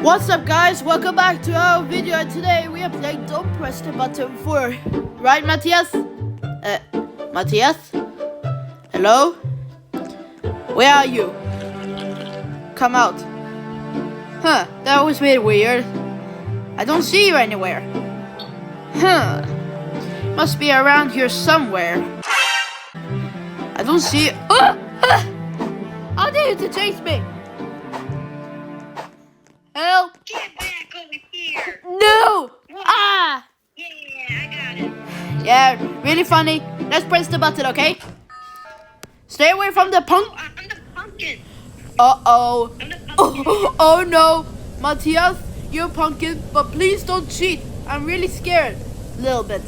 What's up, guys? Welcome back to our video. And today we are playing Don't Press the Button 4. Right, Matthias? Matthias? Hello? Where are you? Come out. Huh, that was a bit weird. I don't see you anywhere. Huh. Must be around here somewhere. I don't see you. I dare you to chase me. Help! Get back over here! No! Ah! Yeah, I got it. Yeah, really funny. Let's press the button, okay? Stay away from the punk. I'm the pumpkin. Uh-oh. I'm the pumpkin. Oh no. Matthias, you're pumpkin, but please don't cheat. I'm really scared. A little bit.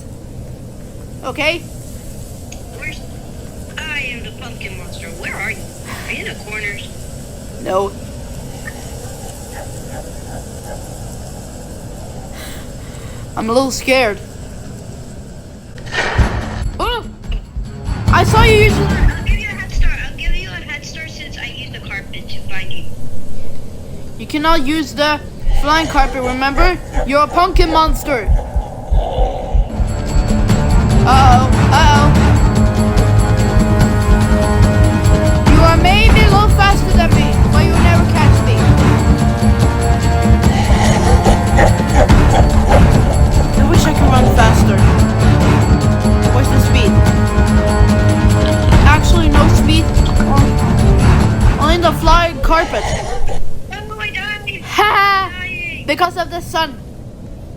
Okay? I am the pumpkin monster. Where are you? Are you in the corners? No. I'm a little scared. Oh! I saw you using... I'll give you a head start. I'll give you a head start since I used the carpet to find you. You cannot use the flying carpet, remember? You're a pumpkin monster. Uh-oh. You are maybe a little faster than me, but you'll never catch me. I wish I could run faster. Where's the speed? Actually, no speed. Only the flying carpet. Oh, I died! Ha! Dying. Because of the sun.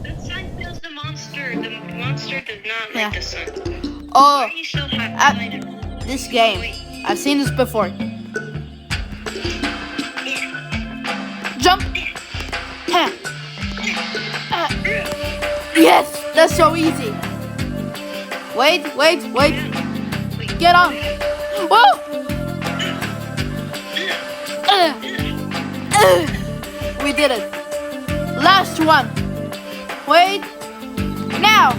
The sun kills the monster. The monster does not like the sun. Oh, Why are you so hot? this game. I've seen this before. Jump. Ha. Yes, that's so easy. Wait. Get on. Whoa. We did it. Last one. Wait. Now.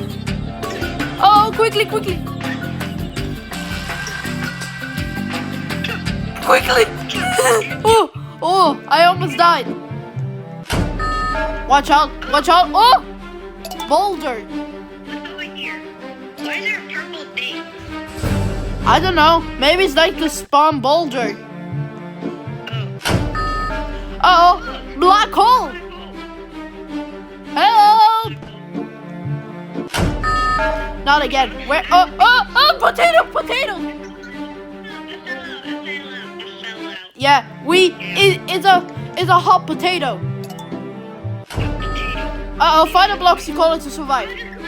Oh, quickly. Quickly. Oh, I almost died. Watch out. Oh, boulder. What's over here? Why is there a purple thing? I don't know. Maybe it's like the spawn boulder. Oh. Uh-oh, black hole. Help! Not again. Where? Oh, potato. I fell out. Yeah, it's a hot potato. Uh-oh, find a Bloxy Cola to survive. I just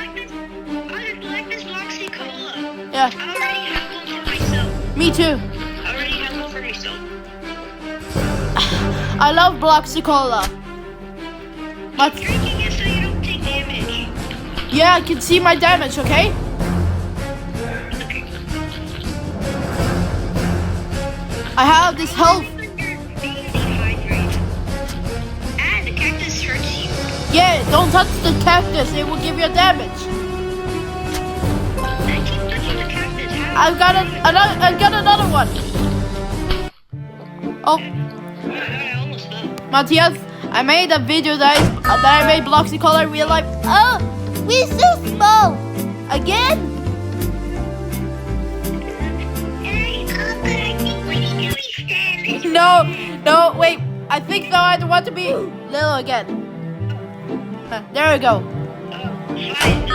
like this Bloxy Cola. Yeah, I already have one for myself. me too. I already have one for myself. I love Bloxy Cola. But Drinking it so you don't take damage. yeah, I can see my damage, okay? Okay. I have this health. You're being dehydrated. And the cactus hurts you. Yeah, don't touch the cactus. It will give you damage. I keep touching the cactus. How? I got another one. Oh, I almost fell. Matthias, I made a video that I made Bloxy Cola in real life. Oh, we're so small. Again? Hey, Uncle, I think we need to extend. No, wait. I think though I want to be little again. There we go. Oh, fine.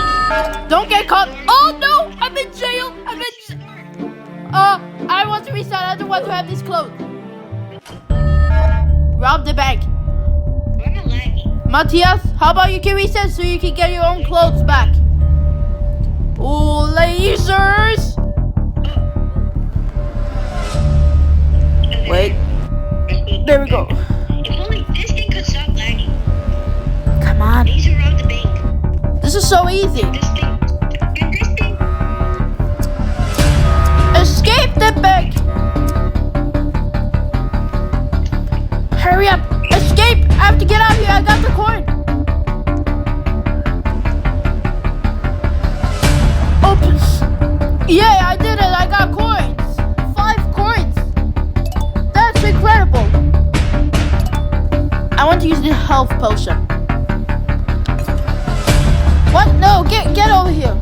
Don't get caught. Oh no, I'm in jail. I want to restart. I don't want to have this clothes. Rob the bank. I'm a laggy. Matthias, how about you can reset so you can get your own clothes back? Ooh, lasers! Wait, there we go. If only this thing could stop lagging. Come on, I need to rob the bank. this is so easy. This thing. And this thing. Escape the bank! Hurry up! Escape! I have to get out of here. I got the coin. Oops. Yeah, I did it. I got coins. 5 coins. That's incredible. I want to use the health potion. What? No, get over here.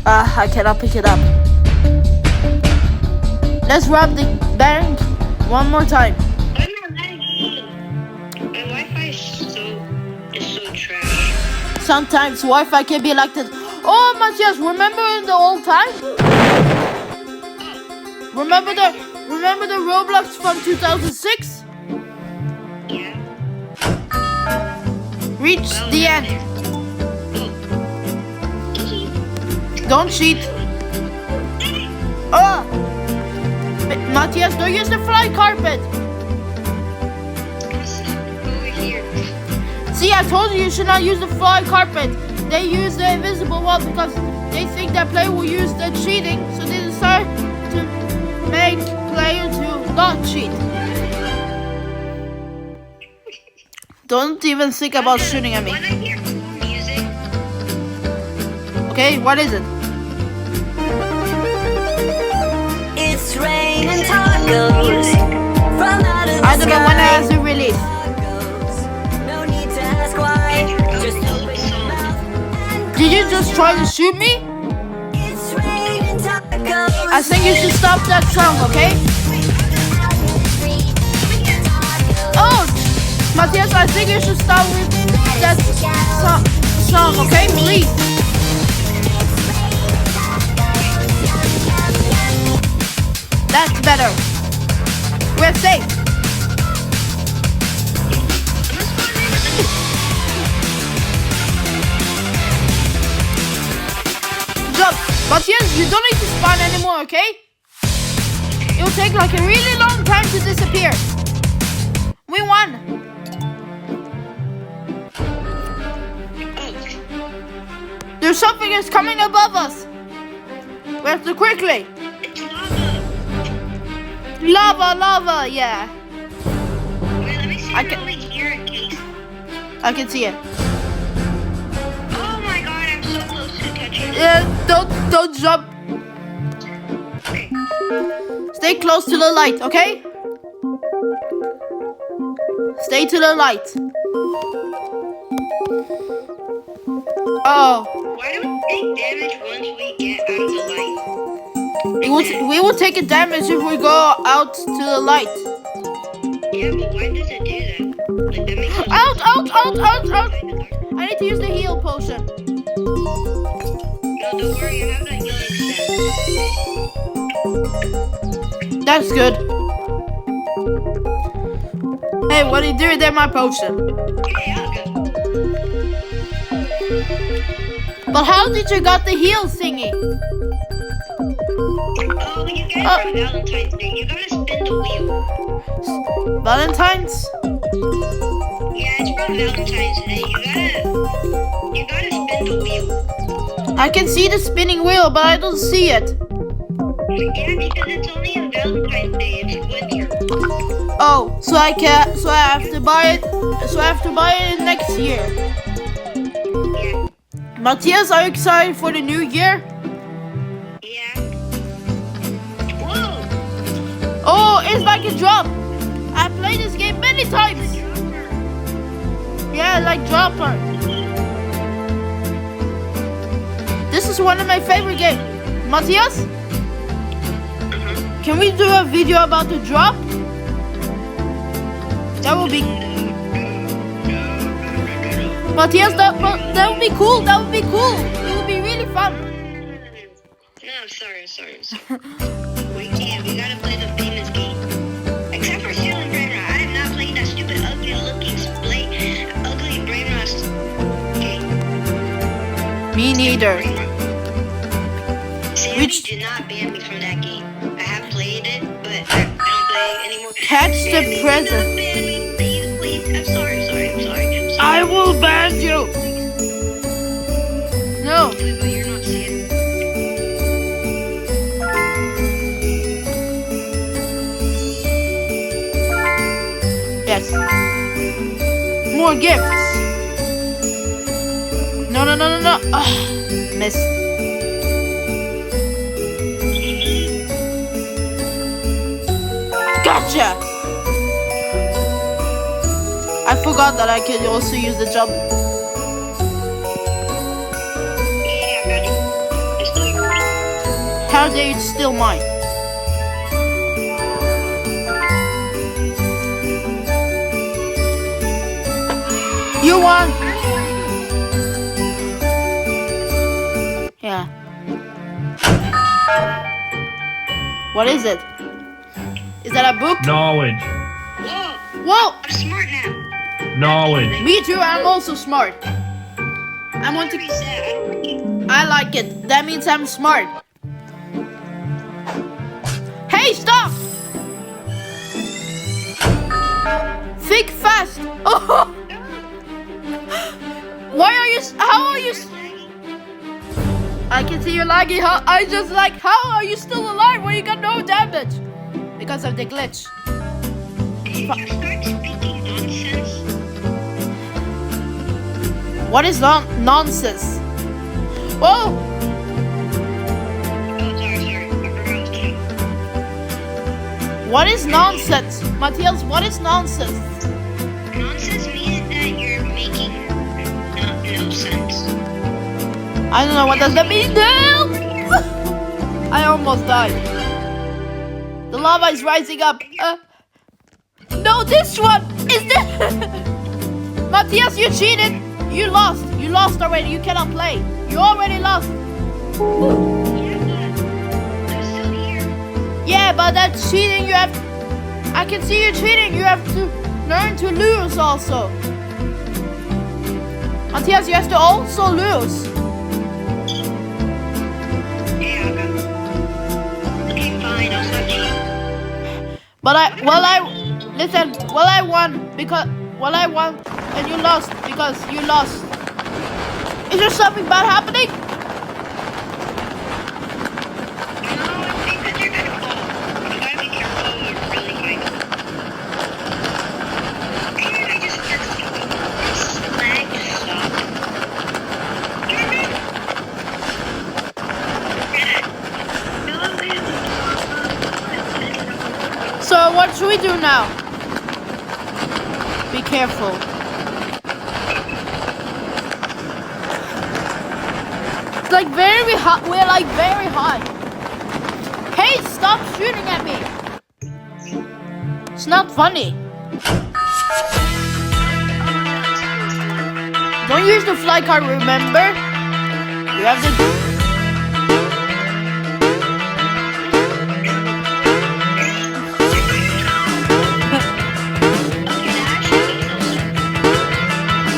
I cannot pick it up. Let's rob the bank one more time. I'm not lagging. My Wi-Fi is so trash. Sometimes Wi-Fi can be like this. Oh, Matthias, remember in the old time? Remember the Roblox from 2006? Yeah. Reach Well, the now end. there. Don't cheat. Oh! Matthias, don't use the fly carpet. Over here. See, I told you should not use the fly carpet. They use the invisible wall because they think that player will use the cheating, so they decide to make player to not cheat. Don't even think about shooting at me. When I hear music, Okay, what is it? It's raining tacos from out of the I don't know when it has sky. a release. No need to ask why. Just open your mouth and Did you just try to shoot me? it's raining tacos. I think you should stop that song, okay? Oh, Matthias, I think you should stop with that song, okay? Please. That's better. We're safe. Jump. Matthias, you don't need to spawn anymore, okay? It'll take like a really long time to disappear. We won. There's something that's coming above us. We have to quickly. it's Lava, lava. lava, yeah. Wait, let me see I if can- over here in case. I can see it. Oh my god, I'm so close to catching it. Don't jump. Okay. Stay close to the light, okay? Stay to the light. Oh, Why do we take damage once we get out of the light? we will take a damage if we go out to the light. Yeah, but why does it do that? Like, that makes it Out, out, out, out, out. kind of dark. I need to use the heal potion. No, don't worry, I have that healing set. That's good. Hey, what are you doing there, my potion? Okay, I'll go. But how did you got the heal thingy? Oh, you get it from Valentine's Day. You gotta spin the wheel. Valentine's? Yeah, it's from Valentine's Day. You gotta spin the wheel. I can see the spinning wheel, but I don't see it. Yeah, because it's only on Valentine's Day. It's winter. Oh, so I have to buy it. So I have to buy it next year. Yeah. Matthias, are you excited for the new year? Yeah. Whoa! Oh, it's like a drop. I played this game many times. Yeah, like Dropper. This is one of my favorite games. Matthias, can we do a video about the drop? That would be. Matthias, that would be cool. That would be cool. It would be really fun. No, I'm sorry. Wait, yeah, we gotta play the famous game. Except for stealing brain rot. I am not playing that stupid, ugly-looking, ugly brain rot game. Me neither. Sammy Which- did not ban me from that game. I have played it, but I don't play it anymore. Catch the Sammy, present. do not ban me, please. I'm sorry. I will ban you. No. But you're not Sammy. Yes. More gifts. No. Miss. Gotcha. I forgot that I could also use the jump. Yeah, I got it. It's still yours. How dare you steal mine? You won! Yeah. What is it? Is that a book? Knowledge. Whoa, Whoa! I'm smart now. Knowledge. Me too, I'm also smart. I want to. What is that? I don't like it. I like it. That means I'm smart. Hey, stop! Think fast. Oh! Why are you? How are you? I can see you lagging. How? I just like. How are you still alive when you got no damage? Because of the glitch. Did you start speaking nonsense? What is nonsense? Whoa! Oh, sorry. I forgot I was kidding. What is nonsense, Matthias? What is nonsense? Nonsense means that you're making no sense. I don't know what does that mean. Help! I almost died. The lava is rising up. No, this one is this. Matthias, you cheated. You lost. You lost already. You cannot play. You already lost. Yeah, but I'm still here. Yeah, but that's cheating. You have. I can see you cheating. You have to learn to lose also. Matthias, you have to also lose. Yeah, okay, fine. I'll stop cheating. But I won and you lost because you lost. Is there something bad happening? No, it's because you're gonna fall. You gotta be careful. You're really high. And I just lag stop. So what should we do now? Be careful. It's like very hot. We're like very hot. Hey, stop shooting at me. It's not funny. Don't use the fly card, remember? You have to.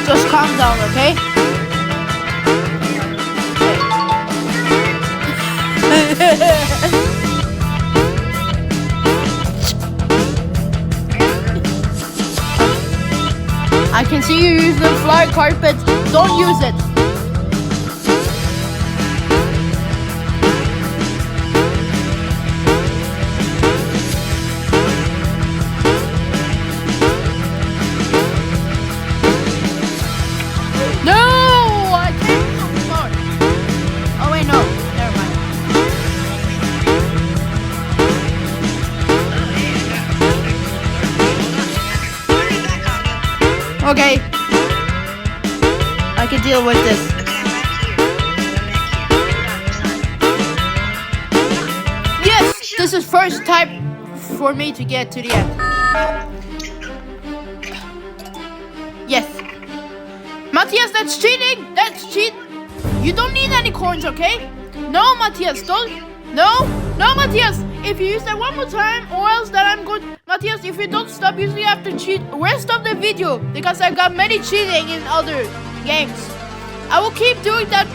Just calm down, okay? I can see you use the fly carpet. Don't use it. No, I can't. I'm sorry. Oh wait, no. Never mind. Okay. I can deal with this. Yes, this is first time for me to get to the end. Yes. Matthias, that's cheating. That's cheat. You don't need any coins, okay? No, Matthias, don't. No, Matthias. If you use that one more time, or else that I'm good. Matthias, if you don't stop using, you have to cheat rest of the video because I've got many cheating in other games. I will keep doing that.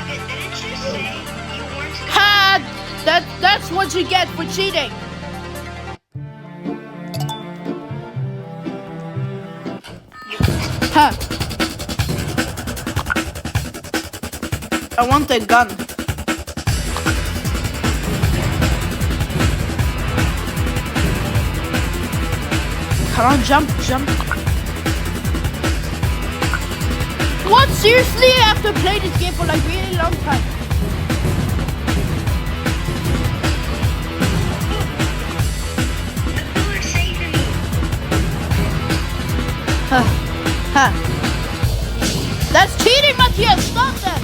Didn't you say you weren't Ha! That's what you get for cheating. Ha! I want a gun. Come on, jump. What? Seriously? I have to play this game for like really long time. Who is saving me? Ha. That's cheating, Matthias! Stop that!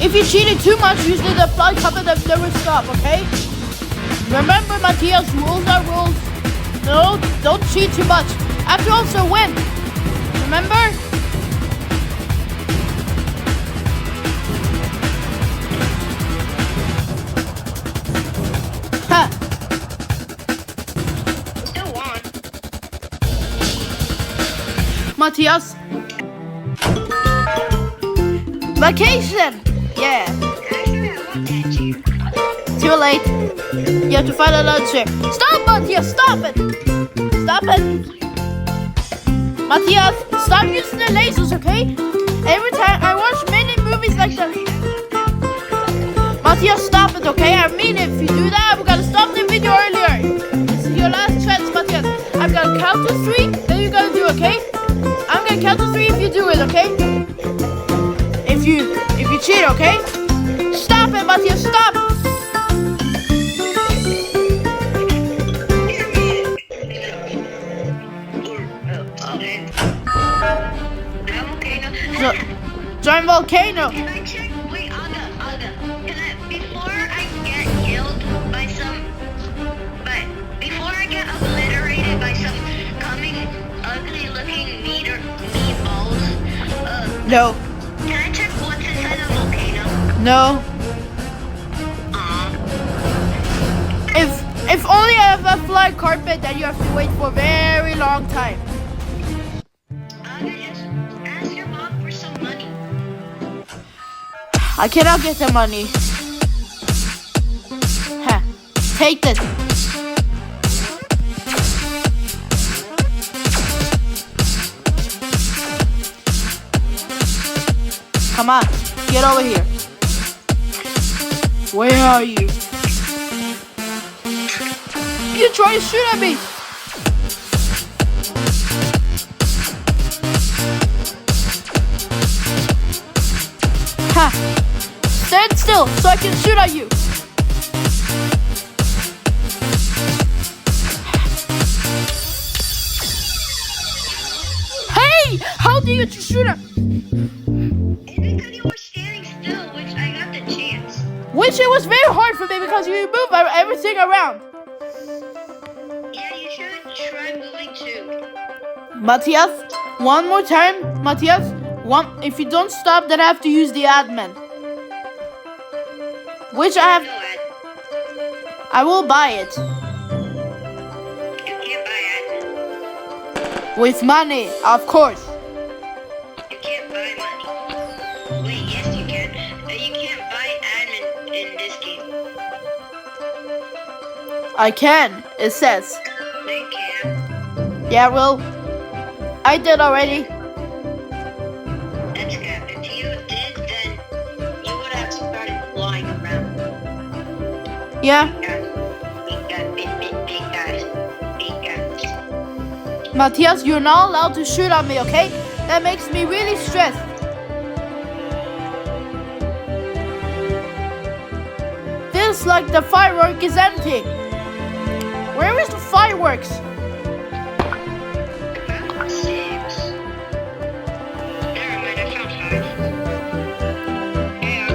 If you cheated too much, usually the fly cover that never stop, okay? Remember, Matthias, rules are rules. No, don't cheat too much. After all, so win. Remember? Ha! Still won. Matthias. Vacation! Yeah. Actually, I want that chair. Too late. You have to find another chair. Stop, Matthias! Stop it! Stop it! Matthias, stop using the lasers, okay? Every time I watch many movies like that. Matthias, stop it, okay? I mean, if you do that, I'm gonna stop the video earlier. This is your last chance, Matthias. I'm gonna count to 3, then you're gonna do, okay? I'm gonna count to 3 if you do it, okay? If you cheat, okay? Stop it, Matthias, stop! Join Volcano. Can I check? Wait, Aga. Can I, before I get killed by some, before I get obliterated by some coming ugly-looking meatballs, No. can I check what's inside the volcano? No. If only I have a fly carpet, then you have to wait for a very long time. Aga, just ask your mom for some money. I cannot get the money. Ha. Take this. Come on, get over here. Where are you? You try to shoot at me. Ha! Stand still so I can shoot at you. Hey! How did you shoot at? It's because you were standing still, which I got the chance. Which it was very hard for me because you move everything around. Yeah, you should try moving too. Matthias, one more time. Matthias, if you don't stop, then I have to use the admin. Which I have. No, Ed. I will buy it. You can't buy admin. With money, of course. You can't buy money. Wait, yes you can. You can't buy admin in this game. I can, it says. They can. Yeah, well, I did already. That's good. If you did, then you would have started flying around. Yeah, Big guys. Matthias, you're not allowed to shoot at me, okay? That makes me really stressed. Feels like the firework is empty. Where is the fireworks? Six. Never mind, I found 5. Yeah.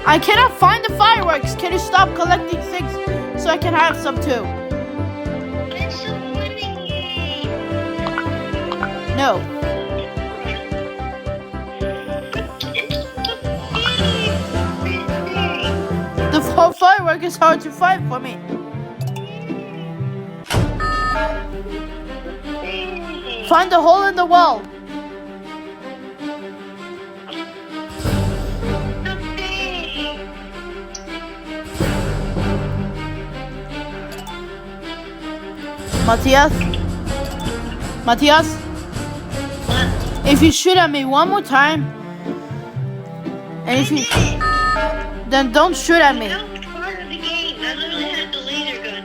I cannot find the fireworks. Can you stop collecting things so I can have some too? It's a winning game. No. The firework is hard to find for me. Find the hole in the wall. Matthias, if you shoot at me one more time, and if you, then don't shoot at me. That was part of the game. I literally had the laser gun.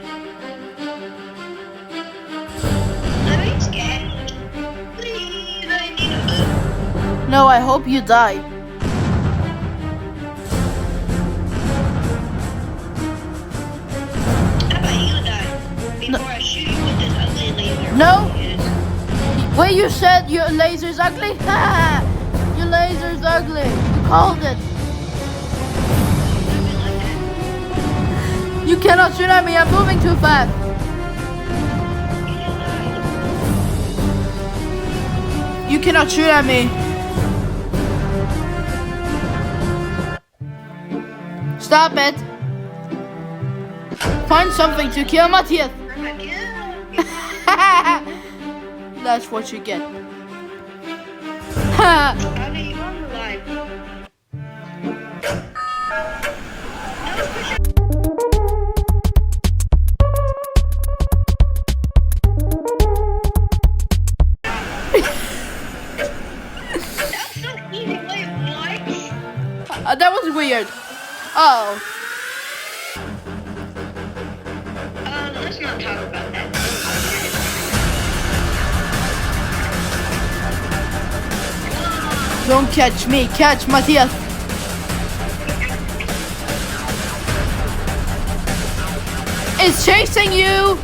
I'm scared. Please, I need a... No, I hope you die. How about you No? Wait, you said your laser's ugly? Your laser's ugly. You called it. You cannot shoot at me. I'm moving too fast. You cannot shoot at me. Stop it. Find something to kill Matthias. That's what you get. How do you want the life? That's so easy. Wait, what? That was weird. Oh. Let's not talk about that. Don't catch me. Catch Matthias. It's chasing you.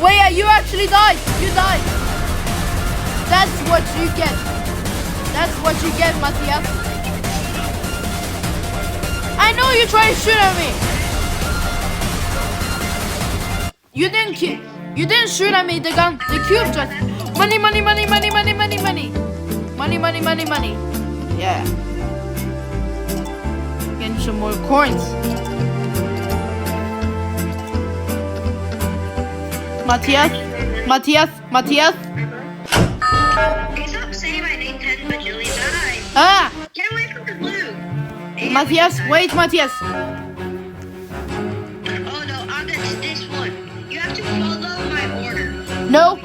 Wait, you actually died. You died. That's what you get. That's what you get, Matthias. I know you try to shoot at me. You didn't shoot at me. The gun, the cube just money. Yeah. Getting some more coins. Matthias. Hey, stop saying my name 10 bajillion times. Ah, Get away from the blue. Hey, Matthias. Wait, Matthias. Oh no, it's this one. You have to follow my order. No,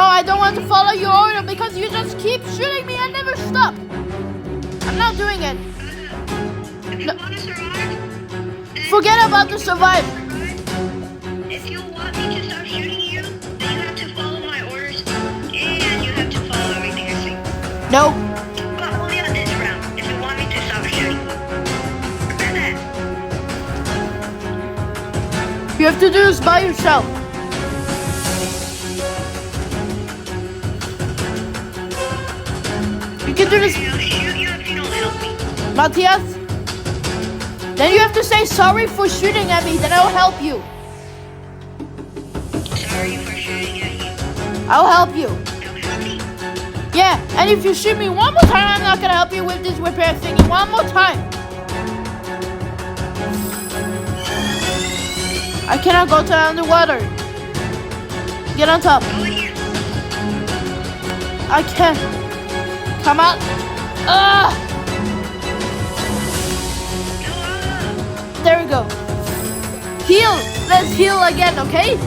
I don't want to follow your order because you just keep shooting me and never stop. I'm not doing it. If you No. want to survive, Forget about the survive. if you want me to stop shooting you, then you have to follow my orders and you have to follow everything I say. No, But only on this round, if you want me to stop shooting. Remember that. you have to do this by yourself. You can do this, I'll shoot you if you don't help me. Matthias. Then you have to say sorry for shooting at me. Then I'll help you. Sorry for shooting at you. I'll help you. Don't help me. Yeah, and if you shoot me one more time, I'm not gonna help you with this repair thingy. One more time. I cannot go to the underwater. Get on top. Go here. I can't. Come out. Ah! No, There we go. Heal. Let's heal again, okay?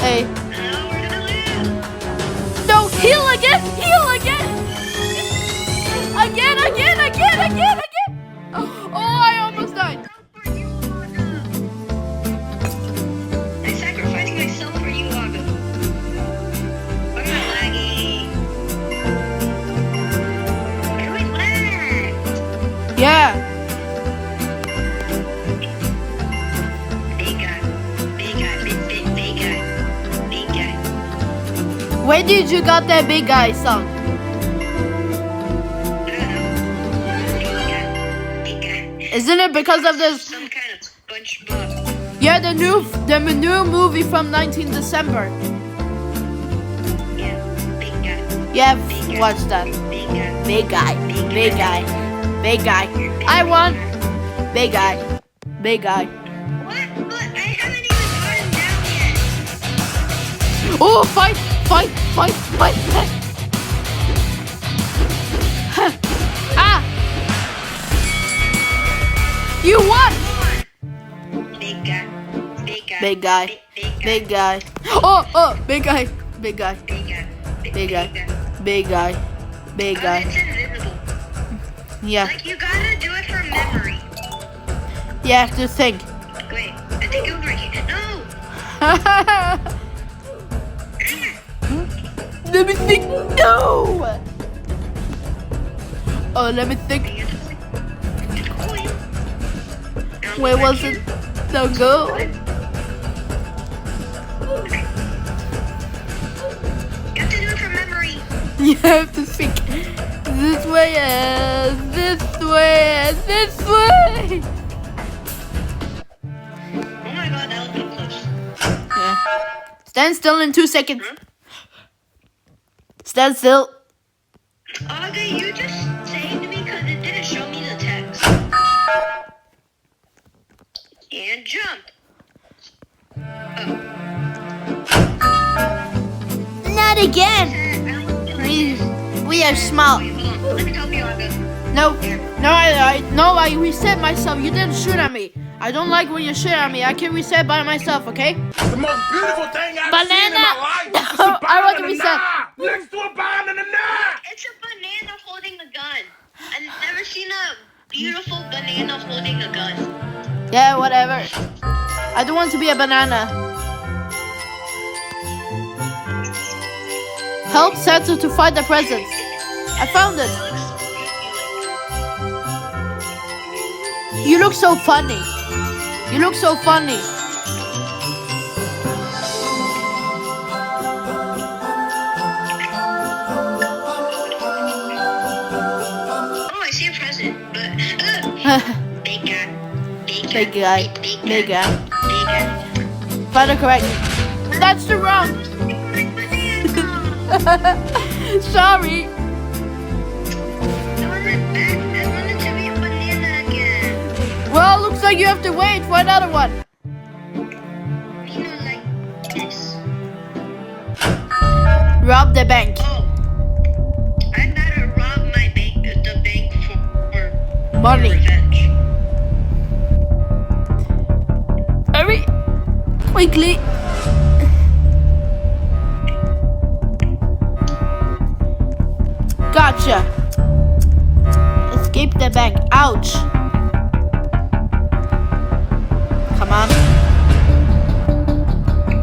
Hey. no, we're gonna lose. No, heal again. Heal again. Again. Oh, I almost died. I'm sacrificing myself for you, Aga. I'm not lagging. Everyone lagged. Yeah. Big guy, big guy. Where did you got that big guy song? Big guy. Isn't it because of this? Some kind of SpongeBob. Yeah, the new movie from 19 December. Yeah, big guy. Yeah, watch that. Big guy. Big guy. I won. Big guy. What? But I haven't even gotten down yet. Oh, fight. Ah! You won. Big guy. Big guy. Oh, big guy. Big guy. Big guy. It's invisible. Yeah, Like, you gotta do it from memory. you have to think. Wait, I think it was right here. No! Let me think. No. Oh, let me think. It's a coin. No, Where was it? No go. You have to do it from memory. You have to speak this way and this way and this way. Oh my god, that was so close. Yeah. Stand still in 2 seconds. Stand still. Okay, you just saved me because it didn't show me the text. And jump. Not again. We are small. Wait, hold on. Let me help you out. No, I reset myself. You didn't shoot at me. I don't like when you shoot at me. I can reset by myself, okay? The most beautiful thing I've seen in Banana. my life. No, is a I want to banana reset. Next to a banana. It's a banana holding a gun. I've never seen a beautiful banana holding a gun. Yeah, whatever. I don't want to be a banana. Help Santa to find the presents. I found it. You look so funny. You look so funny. Oh, I see a present, but big guy. Big guy. Big guy. Big guy. Find it correct. That's the wrong. Sorry. I want it to be a banana again. Well, looks like you have to wait for another one. You know, like this. Rob the bank. Oh, I better rob my bank, the bank for Money. revenge. Hurry. Quickly. Gotcha. Escape the bank. Ouch. Come on.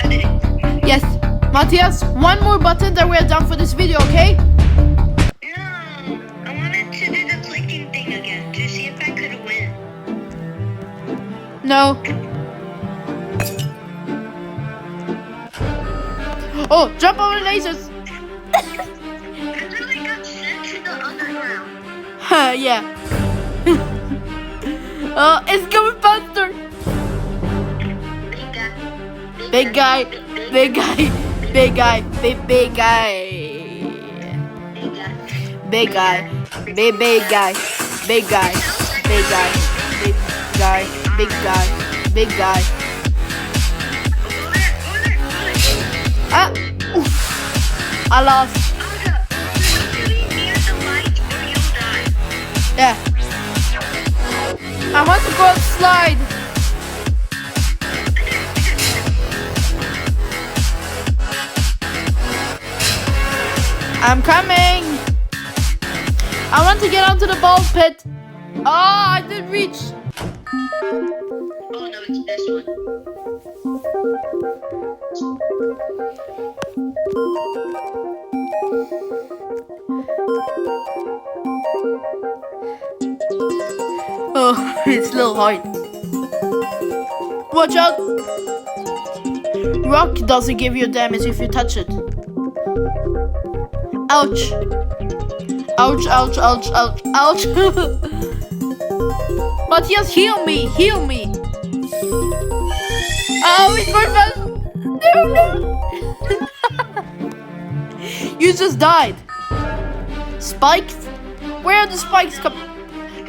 I did it. Yes. Matthias, one more button then we're done for this video, okay? No, I wanted to do the clicking thing again to see if I could win. No. Oh, jump over lasers. I really got sent to the underground. Yeah. Oh, it's going faster. Big guy. Big guy. Big guy. Big guy. Big guy. Big guy. Big guy. Big guy. Big guy. Big guy. Big guy. Ah. Oof. I lost. Yeah. I want to go slide. I'm coming. I want to get onto the ball pit. Oh, I didn't reach. Oh no, it's this one. Oh, it's a little hard. Watch out. Rock doesn't give you damage if you touch it. Ouch. Ouch, ouch, ouch, ouch, ouch. Matthias, heal me, heal me. Oh, it's going fast. No. You just died. Spikes? Where are the spikes coming?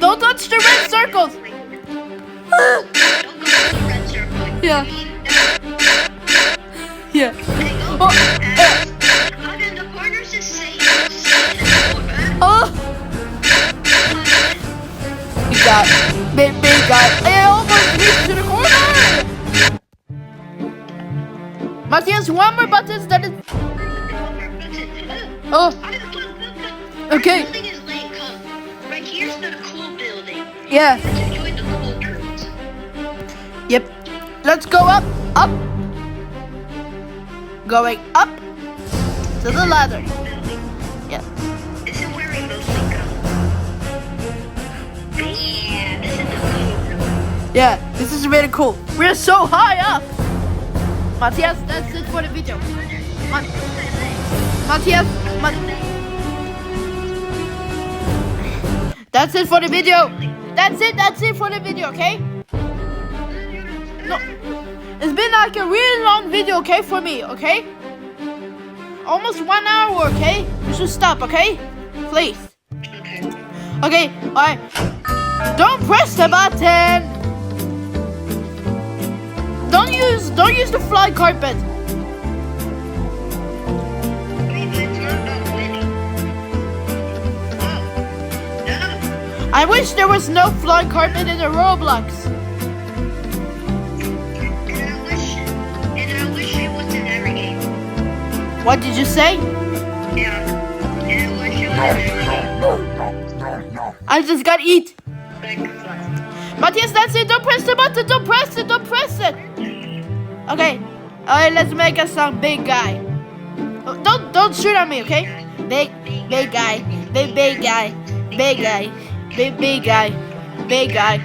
Don't touch the red circles. Don't go to the red circle. Yeah. Yeah. Oh, Oh, in the corners is safe. oh. Big guy. Big guy. I almost reached to the corner. Matthias, one more button that is. Oh, okay. Our building is late. Come. Right here's the cool building. Yeah. To join the cool girls. Yep. Let's go up. Up. Going up to the ladder. Yeah. This is where we mostly go. Yeah, this is the cool room. Yeah, this is really cool. We're so high up. Matthias, that's it for the video. Matthias, that's it for the video. That's it for the video, okay? No, it's been like a really long video, okay, for me, okay? Almost 1 hour, okay? You should stop, okay? Please. Okay, alright. Don't press the button. Don't use the fly carpet. I wish there was no fly carpet in the Roblox. And I wish it was in every game. What did you say? Yeah. And I wish it was in every game. I just got eat. Like, Matthias, that's it. Don't press the button. Don't press it. Don't press it. Okay. Alright, let's make a song. Big guy. Oh, don't shoot at me, okay? Big guy. Big guy. Big guy. Big guy. Big guy.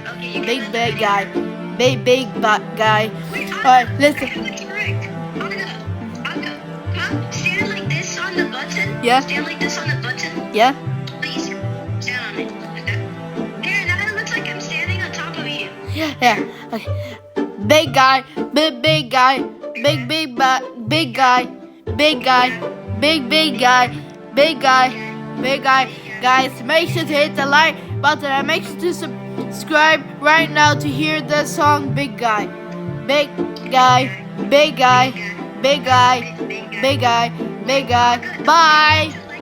Big guy. Big guy. Alright, listen. Stand like this on the button. Yeah. Stand like this on the button. Yeah? Please. Stand on it. Like that. Here, now it looks like I'm standing on top of you. Yeah. Okay. Big guy. Big guy. Big guy. Big guy. Big guy. Big guy. Guys, make sure to hit the like button and make sure to subscribe right now to hear the song Big Guy. Big guy. Big guy. Big guy. Big guy. Big guy. Bye.